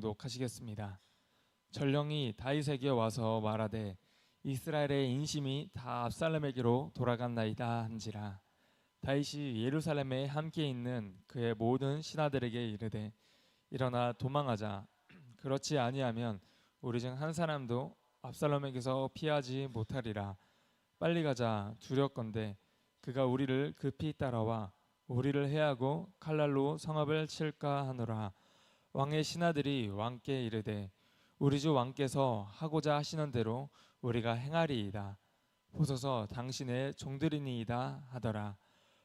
교독하시겠습니다. 전령이 다윗에게 와서 말하되 이스라엘의 인심이 다 압살롬에게로 돌아갔나이다 한지라. 다윗이 예루살렘에 함께 있는 그의 모든 신하들에게 이르되 일어나 도망하자. 그렇지 아니하면 우리 중 한 사람도 압살롬에게서 피하지 못하리라. 빨리 가자. 두렵건대 그가 우리를 급히 따라와 우리를 해하고 칼날로 성읍을 칠까 하노라. 왕의 신하들이 왕께 이르되 우리 주 왕께서 하고자 하시는 대로 우리가 행하리이다. 보소서 당신의 종들이니이다 하더라.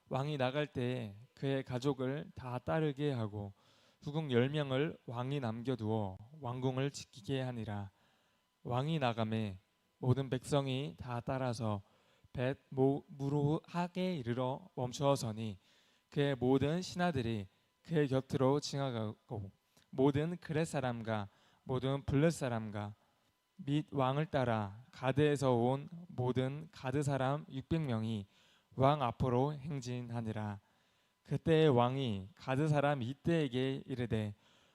왕이 나갈 때에 그의 가족을 다 따르게 하고 후궁 10명을 왕이 남겨두어 왕궁을 지키게 하니라. 왕이 나가매 모든 백성이 다 따라서 벳 무로하게 이르러 멈추어 서니 그의 모든 신하들이 그의 곁으로 지나가고 모든 그렛 사람과 모든 블렛 사람과 및 왕을 따라 가드에서 온 모든 가드 사람 600명이 왕 앞으로 행진하니라. 그때 왕이 가드 사람 이때에게 이르되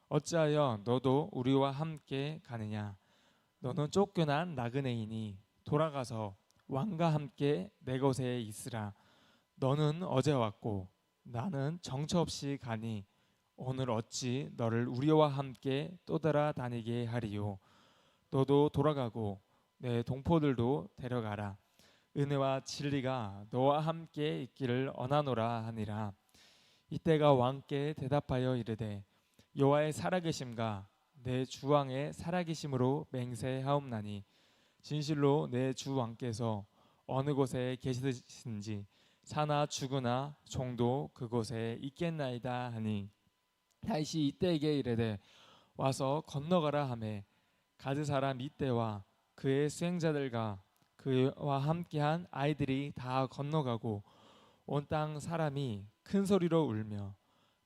어찌하여 너도 우리와 함께 가느냐. 너는 쫓겨난 나그네이니 돌아가서 왕과 함께 내 곳에 있으라. 너는 어제 왔고 나는 정처 없이 가니 오늘 어찌 너를 우리와 함께 또 따라다니게 하리요. 너도 돌아가고 내 동포들도 데려가라. 은혜와 진리가 너와 함께 있기를 원하노라 하니라. 이때가 왕께 대답하여 이르되 여호와의 살아계심과 내 주왕의 살아계심으로 맹세하옵나니 진실로 내 주왕께서 어느 곳에 계시든지 사나 죽으나 종도 그곳에 있겠나이다 하니 다윗이 이때에게 이르되 와서 건너가라 하매 가드 사람 이때와 그의 수행자들과 그와 함께한 아이들이 다 건너가고 온 땅 사람이 큰 소리로 울며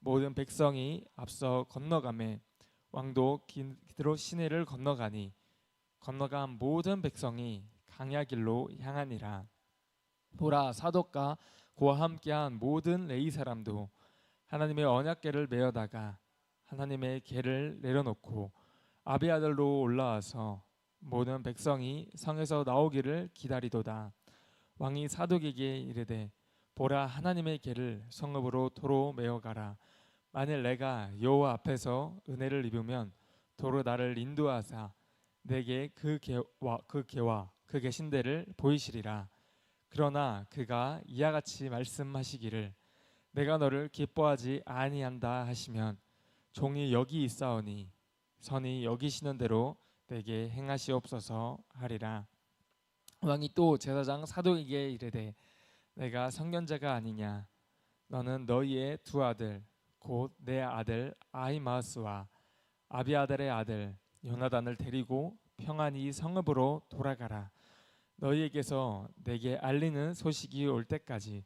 모든 백성이 앞서 건너가매 왕도 기드로 시내를 건너가니 건너간 모든 백성이 강야 길로 향하니라. 보라 사독과 그와 함께한 모든 레위 사람도 하나님의 언약궤를 메어다가 하나님의 궤를 내려놓고 아비아들로 올라와서 모든 백성이 성에서 나오기를 기다리도다. 왕이 사독에게 이르되 보라 하나님의 궤를 성읍으로 도로 메어가라. 만일 내가 여호와 앞에서 은혜를 입으면 도로 나를 인도하사 내게 그 궤와 그 계신 데를 보이시리라. 그러나 그가 이와 같이 말씀하시기를 내가 너를 기뻐하지 아니한다 하시면 종이 여기 있사오니 선이 여기시는 대로 내게 행하시옵소서 하리라. 왕이 또 제사장 사독에게 이르되 내가 선견자가 아니냐. 너는 너희의 두 아들 곧 내 아들 아히마스와 아비아달의 아들 요나단을 데리고 평안히 성읍으로 돌아가라. 너희에게서 내게 알리는 소식이 올 때까지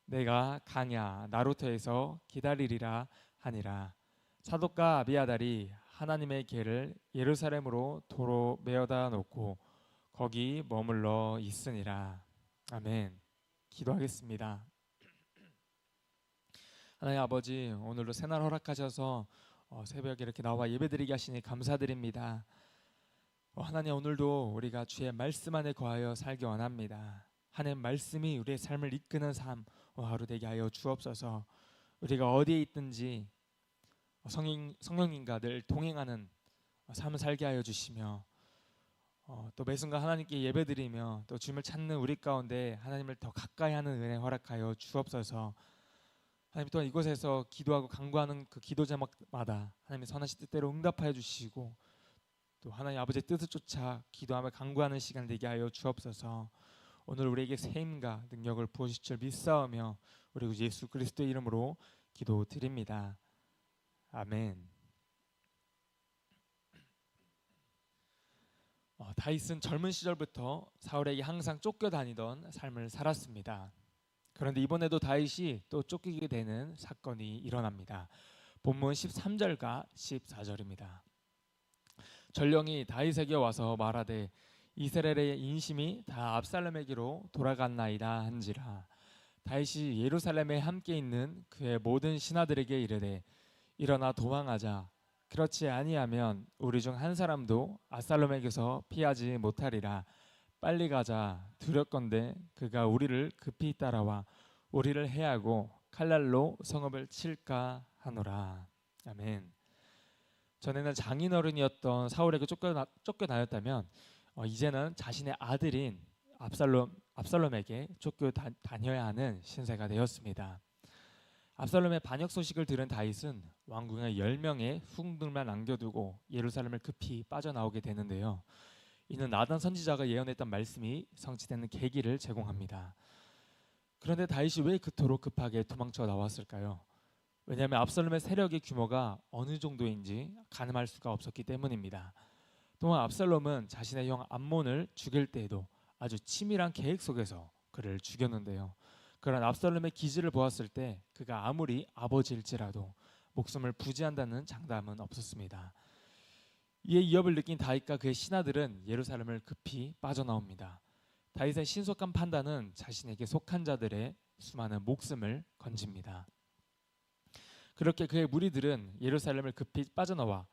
내가 강야 나루터에서 기다리리라 하니라. 사독과 아비아달이 하나님의 궤를 예루살렘으로 도로 메어다 놓고 거기 머물러 있으니라. 아멘. 기도하겠습니다. 하나님 아버지, 오늘도 새날 허락하셔서 새벽에 이렇게 나와 예배드리게 하시니 감사드립니다. 하나님, 오늘도 우리가 주의 말씀 안에 거하여 살기 원합니다. 하나님 말씀이 우리의 삶을 이끄는 삶 하루 되게 하여 주옵소서. 우리가 어디에 있든지 성령님과 늘 동행하는 삶을 살게 하여 주시며 또 매순간 하나님께 예배드리며 또 주님을 찾는 우리 가운데 하나님을 더 가까이 하는 은혜 허락하여 주옵소서. 하나님 또한 이곳에서 기도하고 간구하는 그 기도 제목마다 하나님의 선하신 뜻대로 응답하여 주시고 또 하나님 아버지의 뜻을 쫓아 기도하며 간구하는 시간 되게 하여 주옵소서. 오늘 우리에게 세임과 능력을 부어주실 줄 믿사오며 우리 구 예수 그리스도의 이름으로 기도드립니다. 아멘. 다윗은 젊은 시절부터 사울에게 항상 쫓겨다니던 삶을 살았습니다. 그런데 이번에도 다윗이 또 쫓기게 되는 사건이 일어납니다. 본문 13절과 14절입니다. 전령이 다윗에게 와서 말하되 이스라엘의 인심이 다 압살롬에게로 돌아갔나이다 한지라. 다윗이 예루살렘에 함께 있는 그의 모든 신하들에게 이르되 일어나 도망하자. 그렇지 아니하면 우리 중 한 사람도 압살롬에게서 피하지 못하리라. 빨리 가자. 두렵건대 그가 우리를 급히 따라와 우리를 해하고 칼날로 성읍을 칠까 하노라. 아멘. 전에는 장인어른이었던 사울에게 쫓겨다녔다면 이제는 자신의 아들인 압살롬에게 쫓겨다녀야 하는 신세가 되었습니다. 압살롬의 반역 소식을 들은 다윗은 왕궁에 10명의 후궁들만 남겨두고 예루살렘을 급히 빠져나오게 되는데요. 이는 나단 선지자가 예언했던 말씀이 성취되는 계기를 제공합니다. 그런데 다윗이 왜 그토록 급하게 도망쳐 나왔을까요? 왜냐하면 압살롬의 세력의 규모가 어느 정도인지 가늠할 수가 없었기 때문입니다. 또한 압살롬은 자신의 형 암몬을 죽일 때에도 아주 치밀한 계획 속에서 그를 죽였는데요. 그런 압살롬의 기질을 보았을 때 그가 아무리 아버지일지라도 목숨을 부지한다는 장담은 없었습니다. 이에 위협을 느낀 다윗과 그의 신하들은 예루살렘을 급히 빠져나옵니다. 다윗의 신속한 판단은 자신에게 속한 자들의 수많은 목숨을 건집니다. 그렇게 그의 무리들은 예루살렘을 급히 빠져나와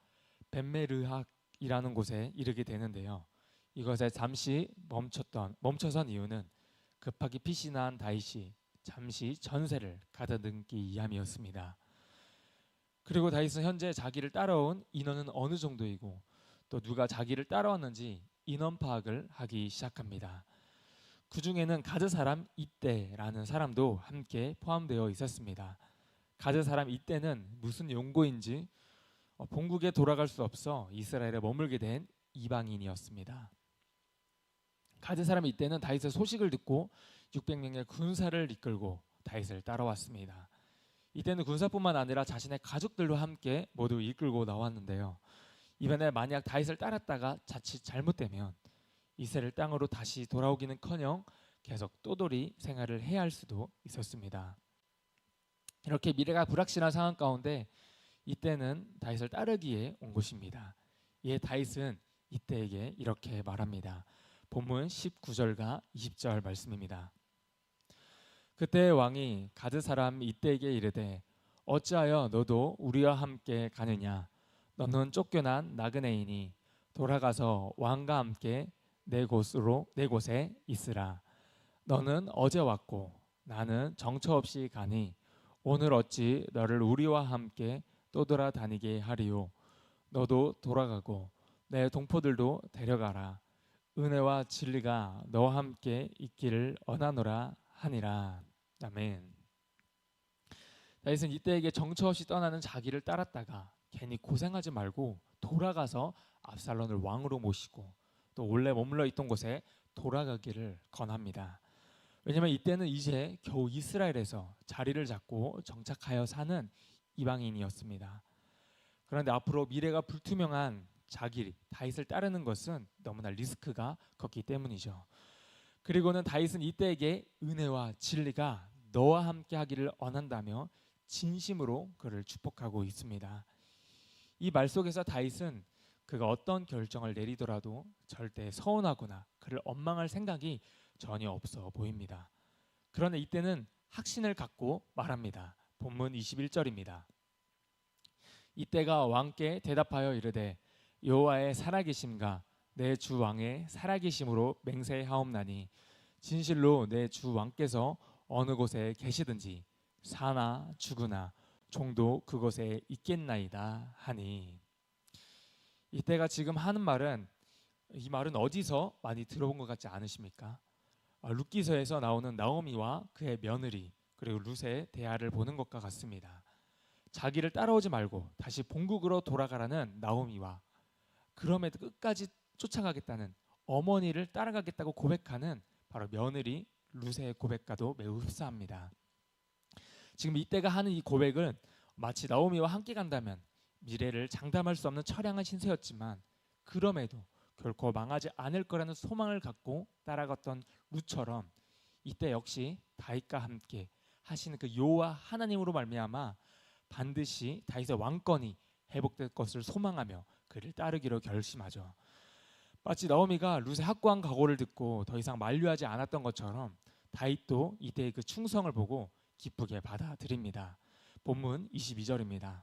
벳메르학이라는 곳에 이르게 되는데요. 이것에 잠시 멈춰선 이유는 급하게 피신한 다윗이 잠시 전세를 가다듬기 위함이었습니다. 그리고 다윗은 현재 자기를 따라온 인원은 어느 정도이고 또 누가 자기를 따라왔는지 인원 파악을 하기 시작합니다. 그 중에는 가드 사람 이떼라는 사람도 함께 포함되어 있었습니다. 가드 사람 이떼는 무슨 용고인지 본국에 돌아갈 수 없어 이스라엘에 머물게 된 이방인이었습니다. 가드 사람 이떼는 다윗의 소식을 듣고 600명의 군사를 이끌고 다윗을 따라왔습니다. 이때는 군사뿐만 아니라 자신의 가족들도 함께 모두 이끌고 나왔는데요. 이번에 만약 다윗을 따랐다가 자칫 잘못되면 이스라엘 땅으로 다시 돌아오기는커녕 계속 또돌이 생활을 해야 할 수도 있었습니다. 이렇게 미래가 불확실한 상황 가운데 이때는 다윗을 따르기에 온 것입니다. 이에 다윗은 이때에게 이렇게 말합니다. 본문 19절과 20절 말씀입니다. 그때 왕이 가드 사람 이때에게 이르되 어찌하여 너도 우리와 함께 가느냐? 너는 쫓겨난 나그네이니 돌아가서 왕과 함께 내 곳에 있으라. 너는 어제 왔고 나는 정처 없이 가니 오늘 어찌 너를 우리와 함께 떠돌아다니게 하리요? 너도 돌아가고 내 동포들도 데려가라. 은혜와 진리가 너와 함께 있기를 원하노라 하니라. 아멘. 다윗은 이때에게 정처 없이 떠나는 자기를 따랐다가 괜히 고생하지 말고 돌아가서 압살롬을 왕으로 모시고 또 원래 머물러 있던 곳에 돌아가기를 권합니다. 왜냐하면 이때는 이제 겨우 이스라엘에서 자리를 잡고 정착하여 사는 이방인이었습니다. 그런데 앞으로 미래가 불투명한 다윗을 따르는 것은 너무나 리스크가 컸기 때문이죠. 그리고는 다윗은 이때에게 은혜와 진리가 너와 함께 하기를 원한다며 진심으로 그를 축복하고 있습니다. 이 말 속에서 다윗은 그가 어떤 결정을 내리더라도 절대 서운하거나 그를 원망할 생각이 전혀 없어 보입니다. 그런데 이때는 확신을 갖고 말합니다. 본문 21절입니다. 이때가 왕께 대답하여 이르되 여호와의 살아계심과 내 주 왕의 살아계심으로 맹세하옵나니 진실로 내 주 왕께서 어느 곳에 계시든지 사나 죽으나 종도 그곳에 있겠나이다 하니. 이때가 지금 하는 말은 이 말은 어디서 많이 들어본 것 같지 않으십니까? 룻기서에서 나오는 나오미와 그의 며느리 그리고 룻의 대화를 보는 것과 같습니다. 자기를 따라오지 말고 다시 본국으로 돌아가라는 나오미와 그럼에도 끝까지 쫓아가겠다는 어머니를 따라가겠다고 고백하는 바로 며느리 룻의 고백과도 매우 흡사합니다. 지금 이때가 하는 이 고백은 마치 나오미와 함께 간다면 미래를 장담할 수 없는 처량한 신세였지만 그럼에도 결코 망하지 않을 거라는 소망을 갖고 따라갔던 룻처럼 이때 역시 다윗과 함께 하시는 그 여호와 하나님으로 말미암아 반드시 다윗의 왕권이 회복될 것을 소망하며 그를 따르기로 결심하죠. 마치 나오미가 룻의 확고한 각오를 듣고 더 이상 만류하지 않았던 것처럼 다윗도 이때의 그 충성을 보고 기쁘게 받아들입니다. 본문 22절입니다.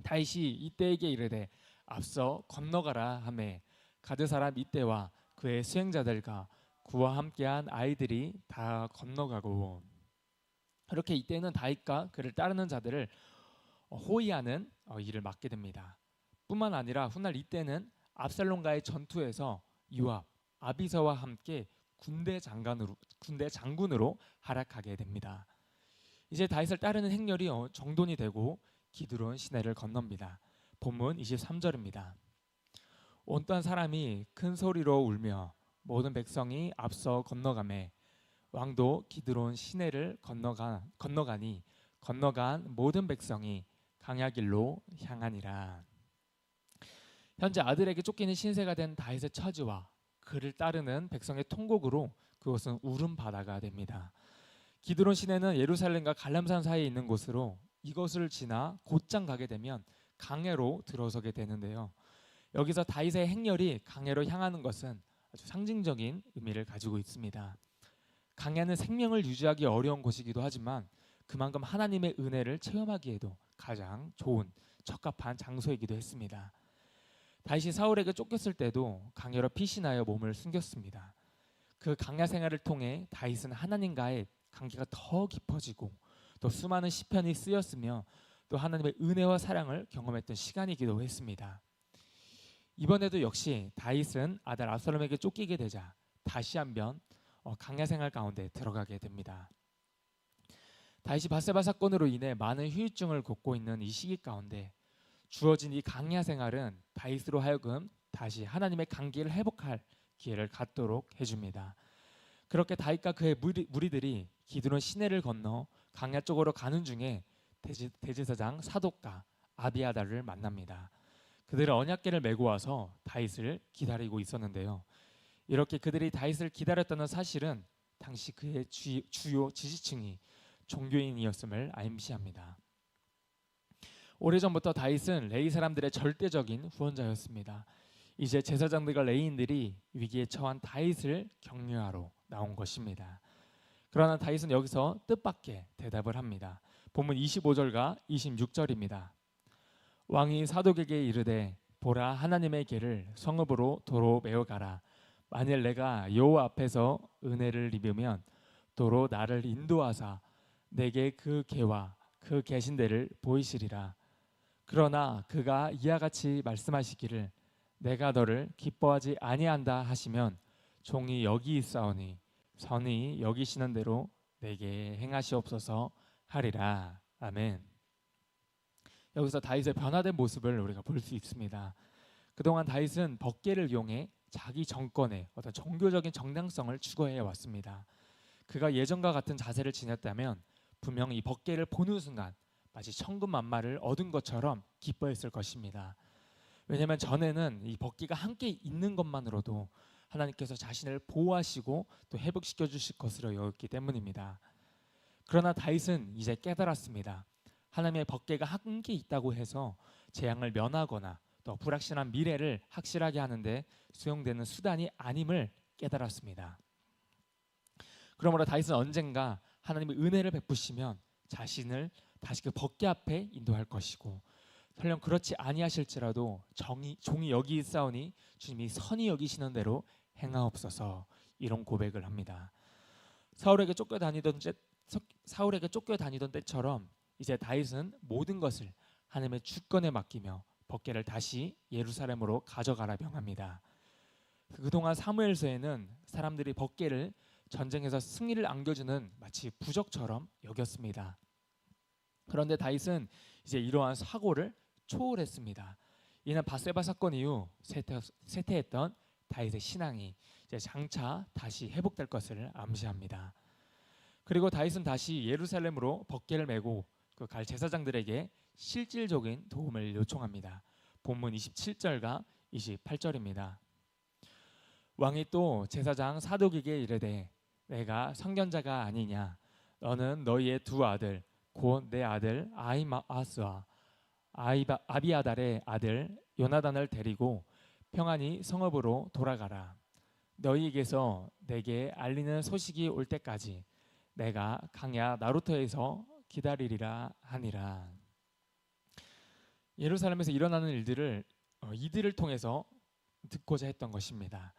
다윗이 이때에게 이르되 앞서 건너가라 하매 가드 사람 이때와 그의 수행자들과 그와 함께한 아이들이 다 건너가고, 그렇게 이때는 다윗과 그를 따르는 자들을 호위하는 일을 맡게 됩니다. 뿐만 아니라 훗날 이때는 압살롬과의 전투에서 요압, 아비서와 함께 군대 장군으로 활약하게 됩니다. 이제 다윗을 따르는 행렬이 정돈이 되고 기드론 시내를 건넙니다. 본문 23절입니다. 온떤 사람이 큰 소리로 울며 모든 백성이 앞서 건너가매 왕도 기드론 시내를 건너간 모든 백성이 강야길로 향하니라. 현재 아들에게 쫓기는 신세가 된 다윗의 처지와 그를 따르는 백성의 통곡으로 그곳은 울음 바다가 됩니다. 기드론 시내는 예루살렘과 갈람산 사이에 있는 곳으로 이것을 지나 곧장 가게 되면 강해로 들어서게 되는데요. 여기서 다윗의 행렬이 강해로 향하는 것은 아주 상징적인 의미를 가지고 있습니다. 강해는 생명을 유지하기 어려운 곳이기도 하지만 그만큼 하나님의 은혜를 체험하기에도 가장 좋은 적합한 장소이기도 했습니다. 다윗이 사울에게 쫓겼을 때도 강해로 피신하여 몸을 숨겼습니다. 그 강야 생활을 통해 다윗은 하나님과의 관계가 더 깊어지고 또 수많은 시편이 쓰였으며 또 하나님의 은혜와 사랑을 경험했던 시간이기도 했습니다. 이번에도 역시 다윗은 아들 압살롬에게 쫓기게 되자 다시 한번 강야 생활 가운데 들어가게 됩니다. 다윗이 밧세바 사건으로 인해 많은 후유증을 겪고 있는 이 시기 가운데 주어진 이 강야 생활은 다윗으로 하여금 다시 하나님의 관계를 회복할 기회를 갖도록 해줍니다. 그렇게 다윗과 그의 무리들이 기드론 시내를 건너 강야 쪽으로 가는 중에 대제사장 사독과 아비아달을 만납니다. 그들은 언약궤를 메고 와서 다윗을 기다리고 있었는데요. 이렇게 그들이 다윗을 기다렸다는 사실은 당시 그의 주요 지지층이 종교인이었음을 암시합니다. 오래전부터 다윗은 레위 사람들의 절대적인 후원자였습니다. 이제 제사장들과 레위인들이 위기에 처한 다윗을 격려하러 나온 것입니다. 그러나 다윗은 여기서 뜻밖의 대답을 합니다. 본문 25절과 26절입니다. 왕이 사독에게 이르되 보라, 하나님의 궤를 성읍으로 도로 메어 가라. 만일 내가 여호와 앞에서 은혜를 입으면 도로 나를 인도하사 내게 그 궤와 그 계신 데를 보이시리라. 그러나 그가 이와 같이 말씀하시기를 내가 너를 기뻐하지 아니한다 하시면 종이 여기 있사오니 선히 여기시는 대로 내게 행하시옵소서 하리라. 아멘. 여기서 다윗의 변화된 모습을 우리가 볼 수 있습니다. 그동안 다윗은 법궤를 이용해 자기 정권의 어떤 종교적인 정당성을 추구해 왔습니다. 그가 예전과 같은 자세를 지녔다면 분명히 이 법궤를 보는 순간 마치 천군만마를 얻은 것처럼 기뻐했을 것입니다. 왜냐하면 전에는 이 법궤가 함께 있는 것만으로도 하나님께서 자신을 보호하시고 또 회복시켜 주실 것으로 여겼기 때문입니다. 그러나 다윗은 이제 깨달았습니다. 하나님의 법궤가 함께 있다고 해서 재앙을 면하거나 또 불확실한 미래를 확실하게 하는데 수용되는 수단이 아님을 깨달았습니다. 그러므로 다윗은 언젠가 하나님의 은혜를 베푸시면 자신을 다시 그 법궤 앞에 인도할 것이고 설령 그렇지 아니하실지라도 종이 여기 있사오니 주님이 선히 여기시는 대로 행하옵소서, 이런 고백을 합니다. 사울에게 쫓겨다니던 때처럼 이제 다윗은 모든 것을 하나님의 주권에 맡기며 법궤를 다시 예루살렘으로 가져가라 명합니다. 그동안 사무엘서에는 사람들이 법궤를 전쟁에서 승리를 안겨주는 마치 부적처럼 여겼습니다. 그런데 다윗은 이제 이러한 사고를 초월했습니다. 이는 밧세바 사건 이후 쇠퇴했던 다윗의 신앙이 이제 장차 다시 회복될 것을 암시합니다. 그리고 다윗은 다시 예루살렘으로 법궤를 메고 그 갈 제사장들에게 실질적인 도움을 요청합니다. 본문 27절과 28절입니다. 왕이 또 제사장 사독에게 이르되 내가 선견자가 아니냐? 너는 너희의 두 아들 곧 내 아들 아히마아스와 아비아달의 아들 요나단을 데리고 평안히 성읍으로 돌아가라. 너희에게서 내게 알리는 소식이 올 때까지 내가 강야 나루터에서 기다리리라 하니라. 예루살렘에서 일어나는 일들을 이들을 통해서 듣고자 했던 것입니다.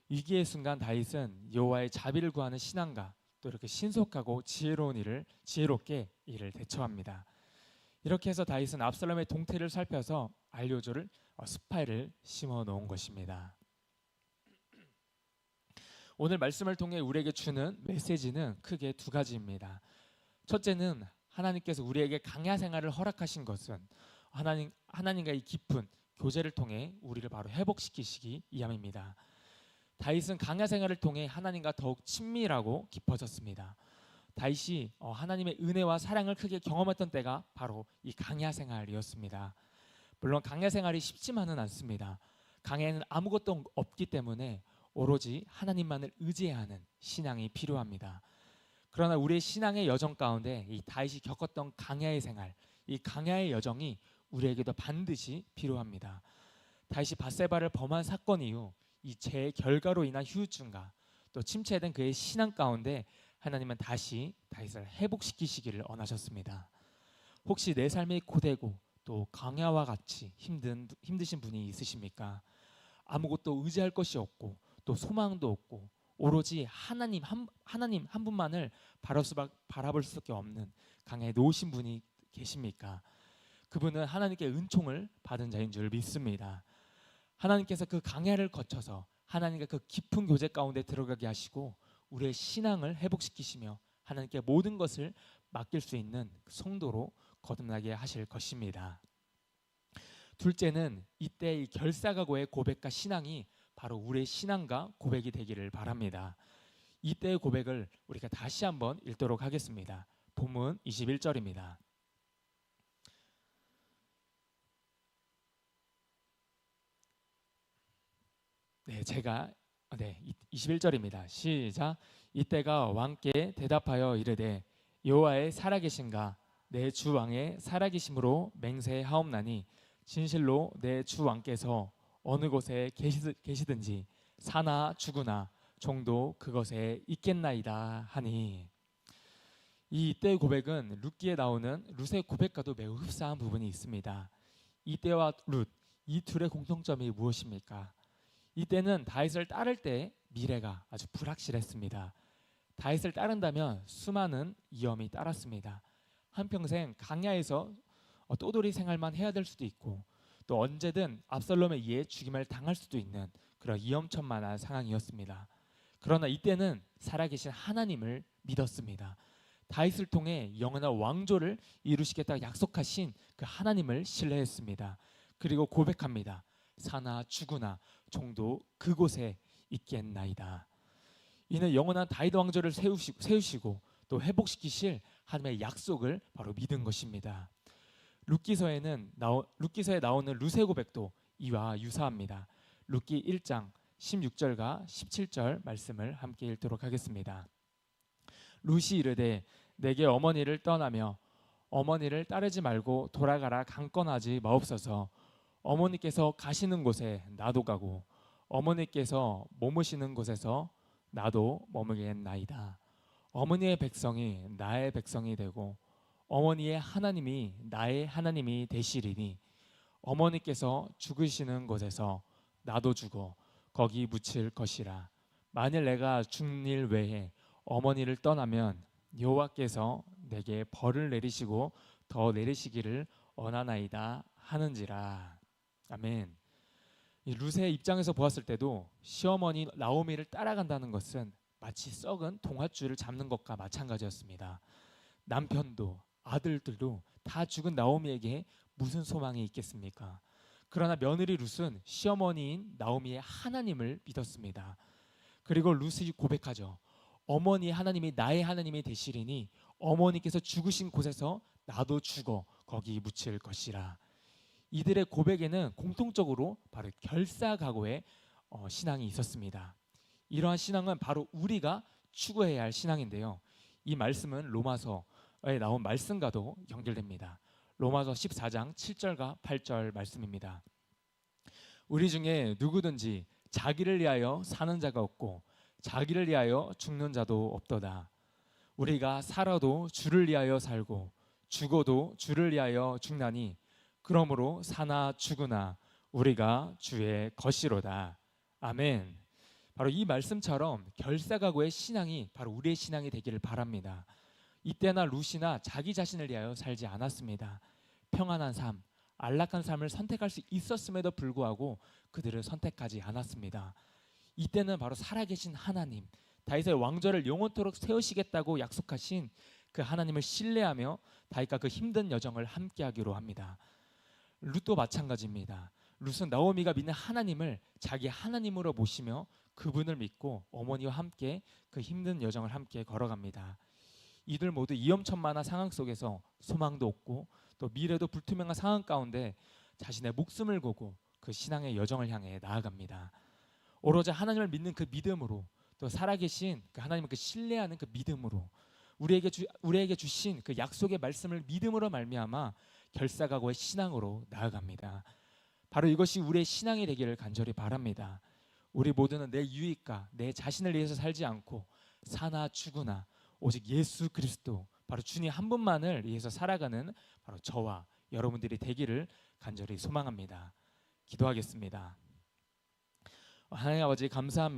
위기의 순간 다윗은 여호와의 자비를 구하는 신앙과 또 이렇게 신속하고 지혜롭게 일을 대처합니다. 이렇게 해서 다윗은 압살롬의 동태를 살펴서 알료조를 스파이를 심어 놓은 것입니다. 오늘 말씀을 통해 우리에게 주는 메시지는 크게 두 가지입니다. 첫째는 하나님께서 우리에게 강야 생활을 허락하신 것은 하나님과의 깊은 교제를 통해 우리를 바로 회복시키시기 위함입니다. 다윗은 강야 생활을 통해 하나님과 더욱 친밀하고 깊어졌습니다. 다윗이 하나님의 은혜와 사랑을 크게 경험했던 때가 바로 이 강야 생활이었습니다. 물론 강야 생활이 쉽지만은 않습니다. 강야에는 아무것도 없기 때문에 오로지 하나님만을 의지하는 신앙이 필요합니다. 그러나 우리의 신앙의 여정 가운데 이 다윗이 겪었던 강야의 생활, 이 강야의 여정이 우리에게도 반드시 필요합니다. 다윗이 밧세바를 범한 사건 이후 이 죄의 결과로 인한 후유증과 또 침체된 그의 신앙 가운데 하나님은 다시 다윗을 회복시키시기를 원하셨습니다. 혹시 내 삶이 고되고 또 강야와 같이 힘드신 분이 있으십니까? 아무것도 의지할 것이 없고 또 소망도 없고 오로지 하나님 한 분만을 바라볼 수밖에 없는 강야에 놓으신 분이 계십니까? 그분은 하나님께 은총을 받은 자인 줄 믿습니다. 하나님께서 그 강야를 거쳐서 하나님과 그 깊은 교제 가운데 들어가게 하시고 우리의 신앙을 회복시키시며 하나님께 모든 것을 맡길 수 있는 성도로 거듭나게 하실 것입니다. 둘째는 이때 이 결사각오의 고백과 신앙이 바로 우리의 신앙과 고백이 되기를 바랍니다. 이때의 고백을 우리가 다시 한번 읽도록 하겠습니다. 본문 21절입니다. 제가 21절입니다. 시작. 이때가 왕께 대답하여 이르되 여호와의 살아계신가 내 주 왕의 살아계심으로 맹세하옵나니 진실로 내 주 왕께서 어느 곳에 계시든지 사나 죽으나 종도 그것에 있겠나이다 하니, 이때의 고백은 룻기에 나오는 룻의 고백과도 매우 흡사한 부분이 있습니다. 이때와 룻, 이 둘의 공통점이 무엇입니까? 이때는 다윗을 따를 때 미래가 아주 불확실했습니다. 다윗을 따른다면 수많은 위험이 따랐습니다. 한평생 강야에서 떠돌이 생활만 해야 될 수도 있고 또 언제든 압살롬에 의해 죽임을 당할 수도 있는 그런 위험천만한 상황이었습니다. 그러나 이때는 살아계신 하나님을 믿었습니다. 다윗을 통해 영원한 왕조를 이루시겠다고 약속하신 그 하나님을 신뢰했습니다. 그리고 고백합니다. 사나 죽으나 종도 그곳에 있겠나이다. 이는 영원한 다윗 왕조를 세우시고 또 회복시키실 하나님의 약속을 바로 믿은 것입니다. 룻기서에 나오는 룻의 고백도 이와 유사합니다. 룻기 1장 16절과 17절 말씀을 함께 읽도록 하겠습니다. 룻이 이르되 내게 어머니를 떠나며 어머니를 따르지 말고 돌아가라 강권하지 마옵소서. 어머니께서 가시는 곳에 나도 가고 어머니께서 머무시는 곳에서 나도 머무겠나이다. 어머니의 백성이 나의 백성이 되고 어머니의 하나님이 나의 하나님이 되시리니 어머니께서 죽으시는 곳에서 나도 죽어 거기 묻힐 것이라. 만일 내가 죽는 일 외에 어머니를 떠나면 여호와께서 내게 벌을 내리시고 더 내리시기를 원하나이다 하는지라. 아멘. 이 룻의 입장에서 보았을 때도 시어머니 나오미를 따라간다는 것은 마치 썩은 동아줄을 잡는 것과 마찬가지였습니다. 남편도 아들들도 다 죽은 나오미에게 무슨 소망이 있겠습니까? 그러나 며느리 룻은 시어머니인 나오미의 하나님을 믿었습니다. 그리고 룻이 고백하죠. 어머니 하나님이 나의 하나님이 되시리니 어머니께서 죽으신 곳에서 나도 죽어 거기 묻힐 것이라. 이들의 고백에는 공통적으로 바로 결사각오의 신앙이 있었습니다. 이러한 신앙은 바로 우리가 추구해야 할 신앙인데요. 이 말씀은 로마서에 나온 말씀과도 연결됩니다. 로마서 14장 7절과 8절 말씀입니다. 우리 중에 누구든지 자기를 위하여 사는 자가 없고 자기를 위하여 죽는 자도 없도다. 우리가 살아도 주를 위하여 살고 죽어도 주를 위하여 죽나니 그러므로 사나 죽으나 우리가 주의 것이로다. 아멘. 바로 이 말씀처럼 결사각오의 신앙이 바로 우리의 신앙이 되기를 바랍니다. 이때나 루시나 자기 자신을 위하여 살지 않았습니다. 평안한 삶, 안락한 삶을 선택할 수 있었음에도 불구하고 그들을 선택하지 않았습니다. 이때는 바로 살아계신 하나님, 다윗의 왕좌를 영원토록 세우시겠다고 약속하신 그 하나님을 신뢰하며 다윗과 그 힘든 여정을 함께하기로 합니다. 룻도 마찬가지입니다. 룻은 나오미가 믿는 하나님을 자기 하나님으로 모시며 그분을 믿고 어머니와 함께 그 힘든 여정을 함께 걸어갑니다. 이들 모두 위험천만한 상황 속에서 소망도 없고 또 미래도 불투명한 상황 가운데 자신의 목숨을 걸고 그 신앙의 여정을 향해 나아갑니다. 오로지 하나님을 믿는 그 믿음으로 또 살아계신 그 하나님을 그 신뢰하는 그 믿음으로 우리에게 주신 그 약속의 말씀을 믿음으로 말미암아 결사각오의 신앙으로 나아갑니다. 바로 이것이 우리의 신앙이 되기를 간절히 바랍니다. 우리 모두는 내 유익과 내 자신을 위해서 살지 않고 사나 죽으나 오직 예수 그리스도 바로 주님 한 분만을 위해서 살아가는 바로 저와 여러분들이 되기를 간절히 소망합니다. 기도하겠습니다. 하나님 아버지 감사합니다.